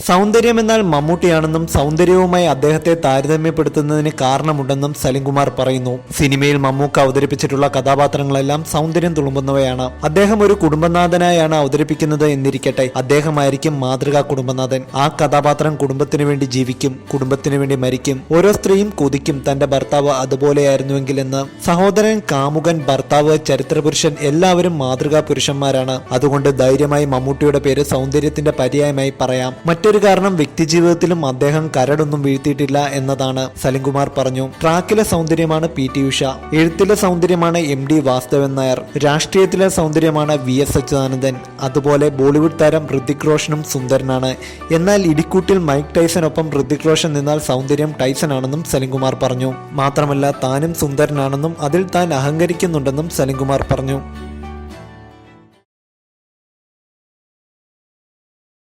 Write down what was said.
സൗന്ദര്യം എന്നാൽ മമ്മൂട്ടിയാണെന്നും സൗന്ദര്യവുമായി അദ്ദേഹത്തെ താരതമ്യപ്പെടുത്തുന്നതിന് കാരണമുണ്ടെന്നും സലിംകുമാർ പറയുന്നു. സിനിമയിൽ മമ്മൂക്ക അവതരിപ്പിച്ചിട്ടുള്ള കഥാപാത്രങ്ങളെല്ലാം സൗന്ദര്യം തുളുമ്പുന്നവയാണ്. അദ്ദേഹം ഒരു കുടുംബനാഥനായാണ് അവതരിപ്പിക്കുന്നത് എന്നിരിക്കട്ടെ, അദ്ദേഹമായിരിക്കും മാതൃകാ കുടുംബനാഥൻ. ആ കഥാപാത്രം കുടുംബത്തിനു വേണ്ടി ജീവിക്കും, കുടുംബത്തിനു വേണ്ടി മരിക്കും. ഓരോ സ്ത്രീയും കൊതിക്കും തന്റെ ഭർത്താവ് അതുപോലെയായിരുന്നുവെങ്കിലെന്ന്. സഹോദരൻ, കാമുകൻ, ഭർത്താവ്, ചരിത്രപുരുഷൻ എല്ലാവരും മാതൃകാ പുരുഷന്മാരാണ്. അതുകൊണ്ട് ധൈര്യമായി മമ്മൂട്ടിയുടെ പേര് സൗന്ദര്യത്തിന്റെ പര്യായമായി പറയാം. മറ്റൊരു കാരണം വ്യക്തിജീവിതത്തിലും അദ്ദേഹം കരടൊന്നും വീഴ്ത്തിയിട്ടില്ല എന്നതാണ്, സലിംകുമാർ പറഞ്ഞു. ട്രാക്കിലെ സൗന്ദര്യമാണ് PT ഉഷ, എഴുത്തിലെ സൗന്ദര്യമാണ് MD വാസുദേവൻ നായർ, രാഷ്ട്രീയത്തിലെ സൗന്ദര്യമാണ് VS അച്യുതാനന്ദൻ. അതുപോലെ ബോളിവുഡ് താരം ഋതിക് റോഷനും സുന്ദരനാണ്. എന്നാൽ ഇടിക്കൂട്ടിൽ മൈക്ക് ടൈസനൊപ്പം ഋതിക് റോഷൻ നിന്നാൽ സൗന്ദര്യം ടൈസൺ ആണെന്നും സലിംകുമാർ പറഞ്ഞു. മാത്രമല്ല താനും സുന്ദരനാണെന്നും അതിൽ താൻ അഹങ്കരിക്കുന്നുണ്ടെന്നും സലിംകുമാർ പറഞ്ഞു.